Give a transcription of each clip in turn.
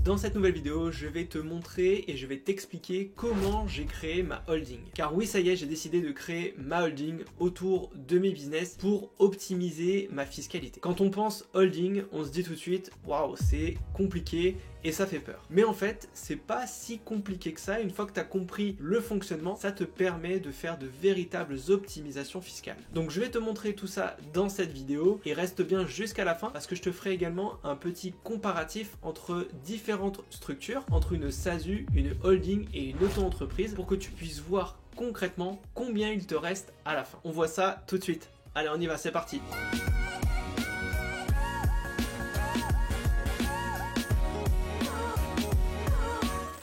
Dans cette nouvelle vidéo, je vais te montrer et je vais t'expliquer comment j'ai créé ma holding. Car oui, ça y est, j'ai décidé de créer ma holding autour de mes business pour optimiser ma fiscalité. Quand on pense holding, on se dit tout de suite, waouh, c'est compliqué et ça fait peur. Mais en fait, c'est pas si compliqué que ça. Une fois que tu as compris le fonctionnement, ça te permet de faire de véritables optimisations fiscales. Donc je vais te montrer tout ça dans cette vidéo et reste bien jusqu'à la fin parce que je te ferai également un petit comparatif entre différentes structures, entre une SASU, une holding et une auto-entreprise pour que tu puisses voir concrètement combien il te reste à la fin. On voit ça tout de suite. Allez, on y va, c'est parti.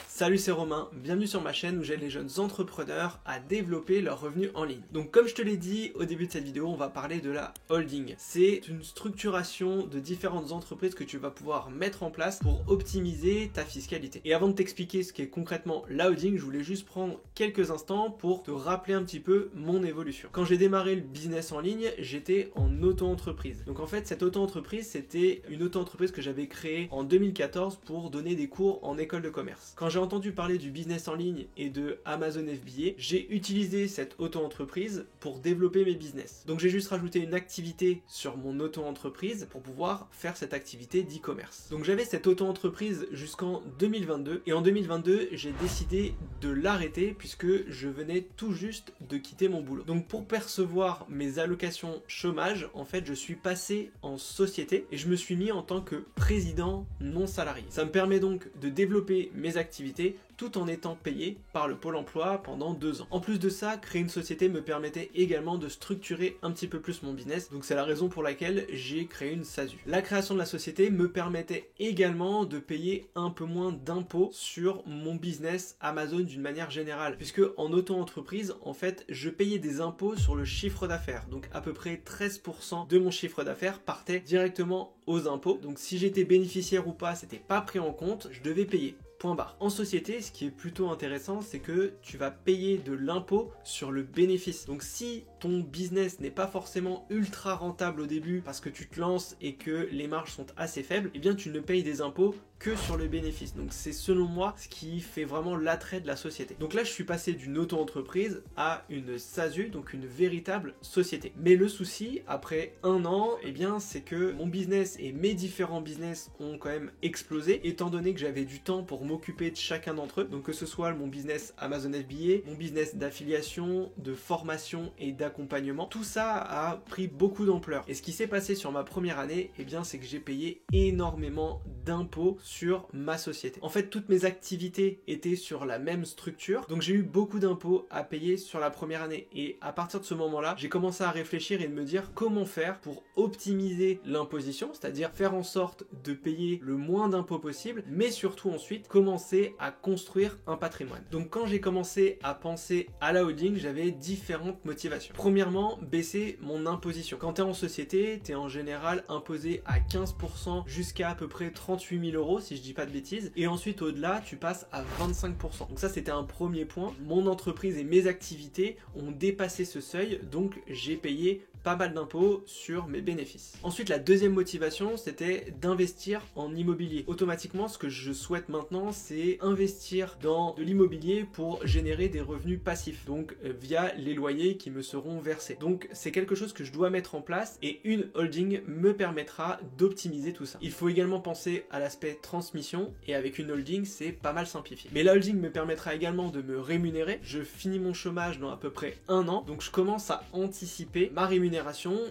Salut, c'est Romain, bienvenue sur ma chaîne où j'aide les jeunes entrepreneurs à développer leurs revenus en ligne. Donc comme je te l'ai dit au début de cette vidéo, on va parler de la holding. C'est une structuration de différentes entreprises que tu vas pouvoir mettre en place pour optimiser ta fiscalité. Et avant de t'expliquer ce qu'est concrètement la holding, je voulais juste prendre quelques instants pour te rappeler un petit peu mon évolution. Quand j'ai démarré le business en ligne, j'étais en auto-entreprise. Donc en fait, cette auto-entreprise, c'était une auto-entreprise que j'avais créée en 2014 pour donner des cours en école de commerce. Quand j'ai entendu parler du business en ligne et de Amazon FBA, j'ai utilisé cette auto-entreprise pour développer mes business. Donc j'ai juste rajouté une activité sur mon auto-entreprise pour pouvoir faire cette activité d'e-commerce. Donc j'avais cette auto-entreprise jusqu'en 2022 et en 2022, j'ai décidé de l'arrêter puisque je venais tout juste de quitter mon boulot. Donc pour percevoir mes allocations chômage, en fait, je suis passé en société et je me suis mis en tant que président non salarié. Ça me permet donc de développer mes activités tout en étant payé par le Pôle emploi pendant 2 ans. En plus de ça, créer une société me permettait également de structurer un petit peu plus mon business, donc c'est la raison pour laquelle j'ai créé une SASU. La création de la société me permettait également de payer un peu moins d'impôts sur mon business Amazon d'une manière générale, puisque en auto-entreprise, en fait, je payais des impôts sur le chiffre d'affaires, donc à peu près 13% de mon chiffre d'affaires partait directement aux impôts, donc si j'étais bénéficiaire ou pas, c'était pas pris en compte, je devais payer. Point barre. En société, ce qui est plutôt intéressant, c'est que tu vas payer de l'impôt sur le bénéfice. Donc si ton business n'est pas forcément ultra rentable au début parce que tu te lances et que les marges sont assez faibles, eh bien tu ne payes des impôts que sur le bénéfice. Donc c'est selon moi ce qui fait vraiment l'attrait de la société. Donc là je suis passé d'une auto-entreprise à une SASU, donc une véritable société. Mais le souci, après 1 an, eh bien c'est que mon business et mes différents business ont quand même explosé, étant donné que j'avais du temps pour m'occuper de chacun d'entre eux. Donc que ce soit mon business Amazon FBA, mon business d'affiliation, de formation et d'accompagnement, tout ça a pris beaucoup d'ampleur. Et ce qui s'est passé sur ma première année, eh bien c'est que j'ai payé énormément d'impôts sur ma société. En fait, toutes mes activités étaient sur la même structure, donc j'ai eu beaucoup d'impôts à payer sur la première année. Et à partir de ce moment-là, j'ai commencé à réfléchir et de me dire comment faire pour optimiser l'imposition, c'est-à-dire faire en sorte de payer le moins d'impôts possible, mais surtout ensuite commencer à construire un patrimoine. Donc quand j'ai commencé à penser à la holding, j'avais différentes motivations. Premièrement, baisser mon imposition. Quand tu es en société, tu es en général imposé à 15% jusqu'à peu près 38 000 euros, si je dis pas de bêtises, et ensuite au-delà, tu passes à 25%. Donc ça, c'était un premier point. Mon entreprise et mes activités ont dépassé ce seuil, donc j'ai payé pas mal d'impôts sur mes bénéfices. Ensuite, la deuxième motivation, c'était d'investir en immobilier. Automatiquement, ce que je souhaite maintenant, c'est investir dans de l'immobilier pour générer des revenus passifs, donc via les loyers qui me seront versés. Donc, c'est quelque chose que je dois mettre en place et une holding me permettra d'optimiser tout ça. Il faut également penser à l'aspect transmission et avec une holding, c'est pas mal simplifié. Mais la holding me permettra également de me rémunérer. Je finis mon chômage dans à peu près 1 an, donc je commence à anticiper ma rémunération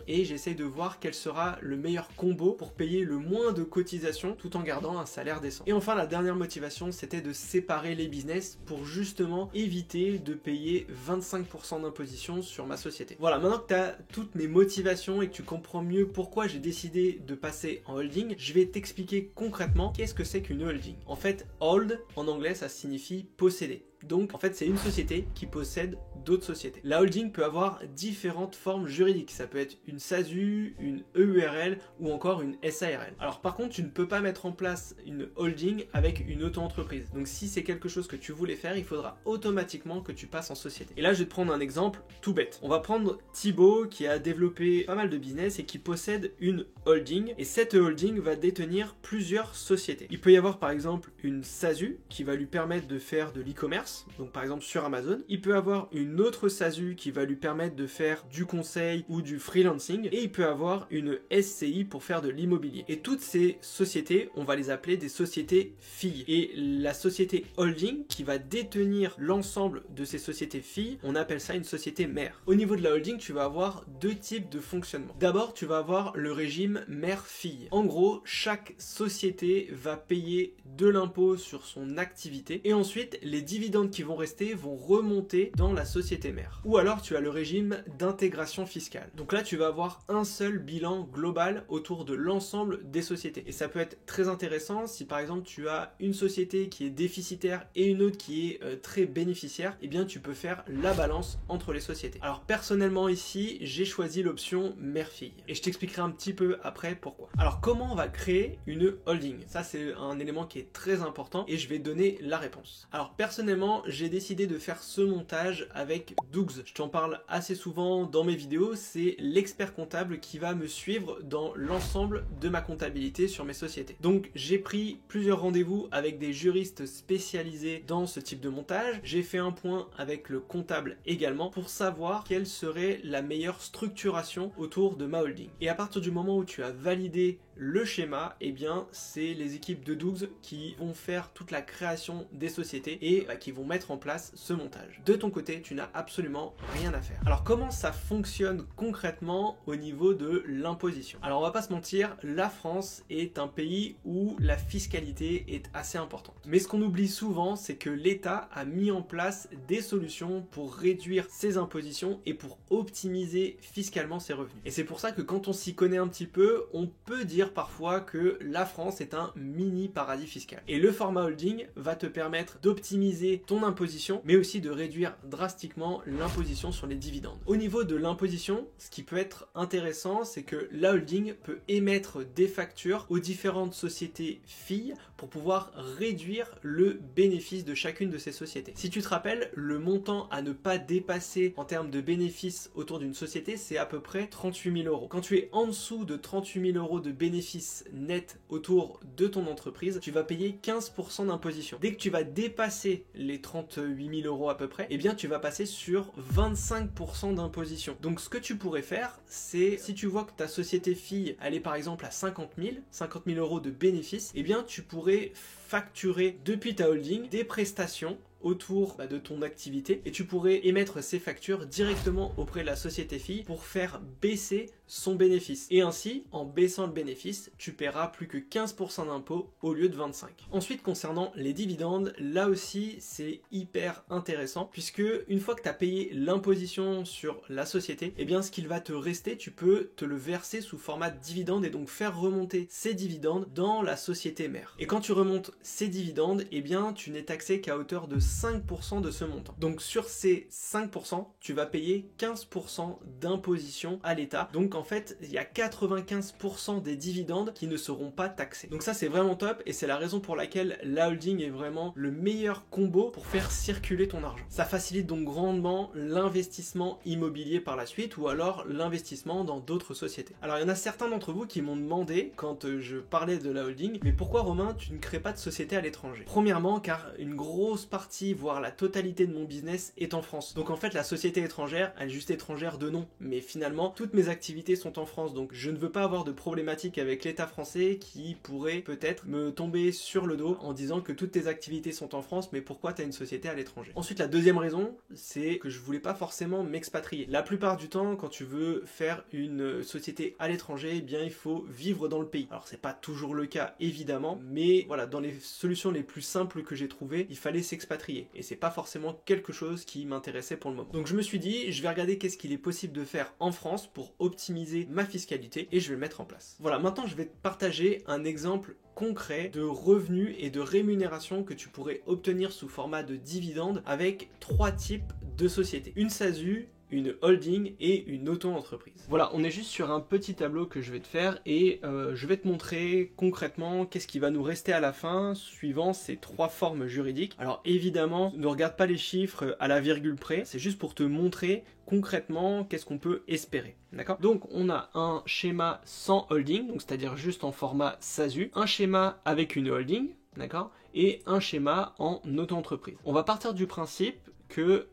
et j'essaye de voir quel sera le meilleur combo pour payer le moins de cotisations tout en gardant un salaire décent. Et enfin, la dernière motivation, c'était de séparer les business pour justement éviter de payer 25% d'imposition sur ma société. Voilà, maintenant que tu as toutes mes motivations et que tu comprends mieux pourquoi j'ai décidé de passer en holding, je vais t'expliquer concrètement qu'est-ce que c'est qu'une holding. En fait, hold, en anglais, ça signifie posséder. Donc en fait c'est une société qui possède d'autres sociétés. La holding peut avoir différentes formes juridiques, ça peut être une SASU, une EURL ou encore une SARL. Alors par contre, tu ne peux pas mettre en place une holding avec une auto-entreprise. Donc si c'est quelque chose que tu voulais faire, il faudra automatiquement que tu passes en société. Et là, je vais te prendre un exemple tout bête. On va prendre Thibaut qui a développé pas mal de business et qui possède une holding. Et cette holding va détenir plusieurs sociétés. Il peut y avoir par exemple une SASU qui va lui permettre de faire de l'e-commerce, donc par exemple sur Amazon. Il peut avoir une autre SASU qui va lui permettre de faire du conseil ou du freelancing. Et il peut avoir une SCI pour faire de l'immobilier. Et toutes ces sociétés, on va les appeler des sociétés filles. Et la société holding qui va détenir l'ensemble de ces sociétés filles, on appelle ça une société mère. Au niveau de la holding, tu vas avoir deux types de fonctionnement. D'abord, tu vas avoir le régime mère-fille. En gros, chaque société va payer de l'impôt sur son activité et ensuite, les dividendes qui vont rester vont remonter dans la société mère. Ou alors, tu as le régime d'intégration fiscale. Donc là, tu vas avoir un seul bilan global autour de l'ensemble des sociétés. Et ça peut être très intéressant si par exemple tu as une société qui est déficitaire et une autre qui est très bénéficiaire, et bien tu peux faire la balance entre les sociétés. Alors personnellement ici, j'ai choisi l'option mère-fille et je t'expliquerai un petit peu après pourquoi. Alors comment on va créer une holding? Ça c'est un élément qui est très important et je vais donner la réponse. Alors personnellement, j'ai décidé de faire ce montage avec Dougs. Je t'en parle assez souvent dans mes vidéos, c'est l'expert comptable qui va me suivre dans l'ensemble de ma comptabilité sur mes sociétés. Donc j'ai pris plusieurs rendez-vous avec des juristes spécialisés dans ce type de montage. J'ai fait un point avec le comptable également pour savoir quelle serait la meilleure structuration autour de ma holding. Et à partir du moment où tu as validé le schéma, eh bien c'est les équipes de Dougs qui vont faire toute la création des sociétés et qui vont mettre en place ce montage. De ton côté, tu n'as absolument rien à faire. Alors comment ça fonctionne concrètement au niveau de l'imposition? Alors on va pas se mentir, la France est un pays où la fiscalité est assez importante. Mais ce qu'on oublie souvent, c'est que l'État a mis en place des solutions pour réduire ses impositions et pour optimiser fiscalement ses revenus. Et c'est pour ça que quand on s'y connaît un petit peu, on peut dire parfois que la France est un mini paradis fiscal. Et le format holding va te permettre d'optimiser ton imposition, mais aussi de réduire drastiquement l'imposition sur les dividendes. Au niveau de l'imposition, ce qui peut être intéressant, c'est que la holding peut émettre des factures aux différentes sociétés filles pour pouvoir réduire le bénéfice de chacune de ces sociétés. Si tu te rappelles, le montant à ne pas dépasser en termes de bénéfices autour d'une société, c'est à peu près 38 000 euros. Quand tu es en dessous de 38 000 euros de bénéfices nets autour de ton entreprise, tu vas payer 15% d'imposition. Dès que tu vas dépasser les 38 000 euros à peu près, eh bien tu vas passer sur 25% d'imposition. Donc ce que tu pourrais faire, c'est si tu vois que ta société fille, elle est par exemple à 50 000 euros de bénéfices, eh bien tu pourrais facturer depuis ta holding des prestations autour de ton activité et tu pourrais émettre ces factures directement auprès de la société fille pour faire baisser son bénéfice. Et ainsi, en baissant le bénéfice, tu paieras plus que 15% d'impôt au lieu de 25%. Ensuite, concernant les dividendes, là aussi, c'est hyper intéressant puisque une fois que tu as payé l'imposition sur la société, eh bien, ce qu'il va te rester, tu peux te le verser sous format de dividende et donc faire remonter ces dividendes dans la société mère. Et quand tu remontes ces dividendes, eh bien, tu n'es taxé qu'à hauteur de 5% de ce montant. Donc sur ces 5%, tu vas payer 15% d'imposition à l'État. Donc en fait, il y a 95% des dividendes qui ne seront pas taxés. Donc ça, c'est vraiment top et c'est la raison pour laquelle la holding est vraiment le meilleur combo pour faire circuler ton argent. Ça facilite donc grandement l'investissement immobilier par la suite ou alors l'investissement dans d'autres sociétés. Alors il y en a certains d'entre vous qui m'ont demandé quand je parlais de la holding, mais pourquoi Romain, tu ne crées pas de société à l'étranger? Premièrement, car une grosse partie, voire la totalité de mon business est en France. Donc en fait, la société étrangère, elle est juste étrangère de nom. Mais finalement, toutes mes activités sont en France. Donc je ne veux pas avoir de problématique avec l'État français qui pourrait peut-être me tomber sur le dos en disant que toutes tes activités sont en France, mais pourquoi tu as une société à l'étranger? Ensuite, la deuxième raison, c'est que je voulais pas forcément m'expatrier. La plupart du temps, quand tu veux faire une société à l'étranger, eh bien il faut vivre dans le pays. Alors c'est pas toujours le cas évidemment, mais voilà, dans les solutions les plus simples que j'ai trouvées, il fallait s'expatrier. Et c'est pas forcément quelque chose qui m'intéressait pour le moment. Donc je me suis dit, je vais regarder qu'est-ce qu'il est possible de faire en France pour optimiser ma fiscalité et je vais le mettre en place. Voilà, maintenant je vais te partager un exemple concret de revenus et de rémunération que tu pourrais obtenir sous format de dividendes avec trois types deux sociétés. Une SASU, une holding et une auto-entreprise. Voilà, on est juste sur un petit tableau que je vais te faire et je vais te montrer concrètement qu'est-ce qui va nous rester à la fin suivant ces trois formes juridiques. Alors évidemment, ne regarde pas les chiffres à la virgule près, c'est juste pour te montrer concrètement qu'est-ce qu'on peut espérer. D'accord? Donc on a un schéma sans holding, donc c'est-à-dire juste en format SASU, un schéma avec une holding, d'accord, et un schéma en auto-entreprise. On va partir du principe que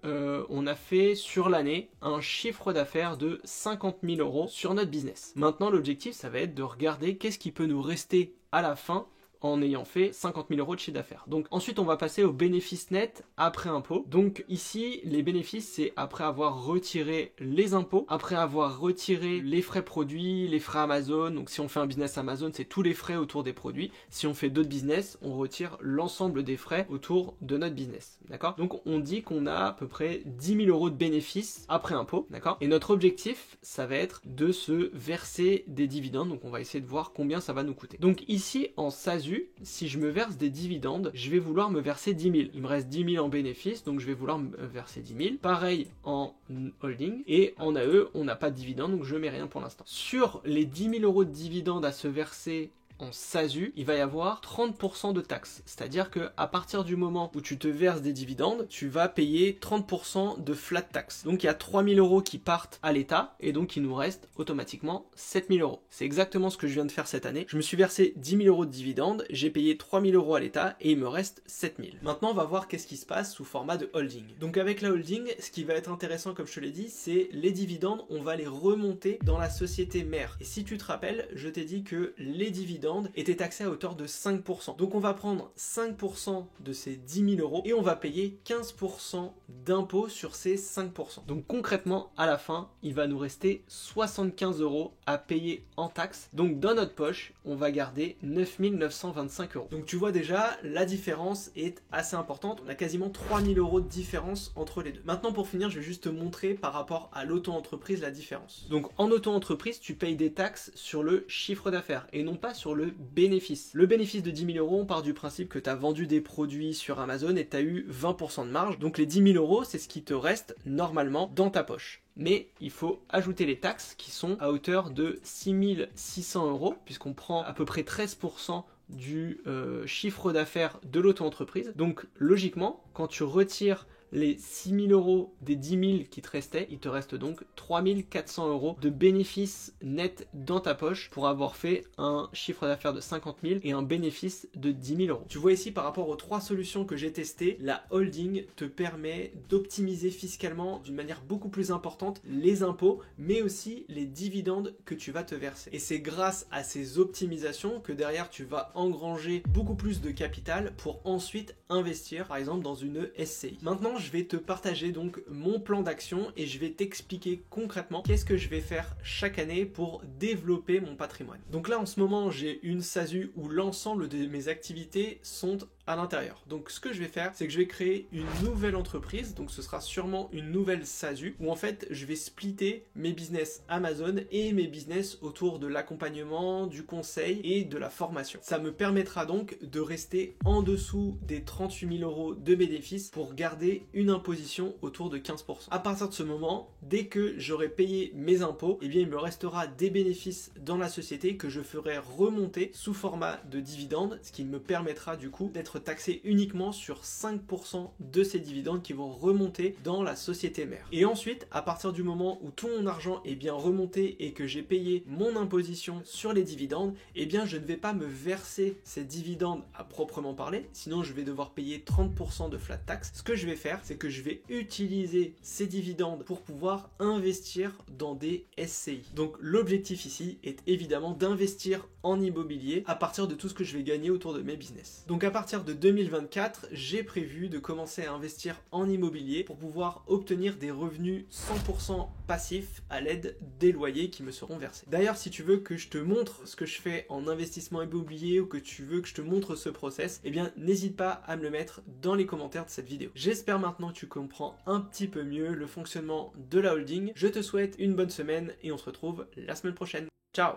on a fait sur l'année un chiffre d'affaires de 50 000 € sur notre business. Maintenant, l'objectif, ça va être de regarder qu'est-ce qui peut nous rester à la fin en ayant fait 50 000 € de chiffre d'affaires. Donc ensuite, on va passer aux bénéfices nets après impôt. Donc ici, les bénéfices, c'est après avoir retiré les impôts, après avoir retiré les frais produits, les frais Amazon. Donc si on fait un business Amazon, c'est tous les frais autour des produits. Si on fait d'autres business, on retire l'ensemble des frais autour de notre business. D'accord? Donc on dit qu'on a à peu près 10 000 € de bénéfices après impôt. D'accord? Et notre objectif, ça va être de se verser des dividendes. Donc on va essayer de voir combien ça va nous coûter. Donc ici, en SASU, si je me verse des dividendes, je vais vouloir me verser 10 000. Il me reste 10 000 en bénéfice, donc je vais vouloir me verser 10 000. Pareil en holding, et en AE, on n'a pas de dividendes, donc je mets rien pour l'instant. Sur les 10 000 € de dividendes à se verser en SASU, il va y avoir 30% de taxes. C'est-à-dire que à partir du moment où tu te verses des dividendes, tu vas payer 30% de flat tax. Donc il y a 3 000 € qui partent à l'État et donc il nous reste automatiquement 7 000 €. C'est exactement ce que je viens de faire cette année. Je me suis versé 10 000 € de dividendes, j'ai payé 3 000 € à l'État et il me reste 7 000. Maintenant, on va voir qu'est-ce qui se passe sous format de holding. Donc avec la holding, ce qui va être intéressant, comme je te l'ai dit, c'est les dividendes, on va les remonter dans la société mère. Et si tu te rappelles, je t'ai dit que les dividendes était taxé à hauteur de 5%. Donc on va prendre 5% de ces 10 000 € et on va payer 15% d'impôt sur ces 5%. Donc concrètement, à la fin, il va nous rester 75 € à payer en taxes. Donc dans notre poche, on va garder 9 925 €. Donc tu vois déjà, la différence est assez importante. On a quasiment 3 000 € de différence entre les deux. Maintenant, pour finir, je vais juste te montrer par rapport à l'auto-entreprise la différence. Donc en auto-entreprise, tu payes des taxes sur le chiffre d'affaires et non pas sur le bénéfice. Le bénéfice de 10 000 €, on part du principe que tu as vendu des produits sur Amazon et tu as eu 20% de marge. Donc les 10 000 €, c'est ce qui te reste normalement dans ta poche. Mais il faut ajouter les taxes qui sont à hauteur de 6 600 €, puisqu'on prend à peu près 13% du chiffre d'affaires de l'auto-entreprise. Donc logiquement, quand tu retires les 6 000 € des 10 000 qui te restaient, il te reste donc 3 400 € de bénéfices nets dans ta poche pour avoir fait un chiffre d'affaires de 50 000 et un bénéfice de 10 000 €. Tu vois ici, par rapport aux trois solutions que j'ai testées, la holding te permet d'optimiser fiscalement d'une manière beaucoup plus importante les impôts, mais aussi les dividendes que tu vas te verser. Et c'est grâce à ces optimisations que derrière tu vas engranger beaucoup plus de capital pour ensuite investir, par exemple dans une SCI. Maintenant, je vais te partager donc mon plan d'action et je vais t'expliquer concrètement qu'est-ce que je vais faire chaque année pour développer mon patrimoine. Donc là, en ce moment, j'ai une SASU où l'ensemble de mes activités sont à l'intérieur. Donc ce que je vais faire, c'est que je vais créer une nouvelle entreprise, donc ce sera sûrement une nouvelle SASU, où en fait je vais splitter mes business Amazon et mes business autour de l'accompagnement, du conseil et de la formation. Ça me permettra donc de rester en dessous des 38 000 € de bénéfices pour garder une imposition autour de 15%. À partir de ce moment, dès que j'aurai payé mes impôts, eh bien il me restera des bénéfices dans la société que je ferai remonter sous format de dividendes, ce qui me permettra du coup d'être taxé uniquement sur 5% de ces dividendes qui vont remonter dans la société mère. Et ensuite, à partir du moment où tout mon argent est bien remonté et que j'ai payé mon imposition sur les dividendes, eh bien je ne vais pas me verser ces dividendes à proprement parler, sinon je vais devoir payer 30% de flat tax. Ce que je vais faire, c'est que je vais utiliser ces dividendes pour pouvoir investir dans des SCI. Donc l'objectif ici est évidemment d'investir en immobilier à partir de tout ce que je vais gagner autour de mes business. Donc à partir de 2024, j'ai prévu de commencer à investir en immobilier pour pouvoir obtenir des revenus 100% passifs à l'aide des loyers qui me seront versés. D'ailleurs, si tu veux que je te montre ce que je fais en investissement immobilier ou que tu veux que je te montre ce process, eh bien n'hésite pas à me le mettre dans les commentaires de cette vidéo. J'espère maintenant que tu comprends un petit peu mieux le fonctionnement de la holding. Je te souhaite une bonne semaine et on se retrouve la semaine prochaine. Ciao!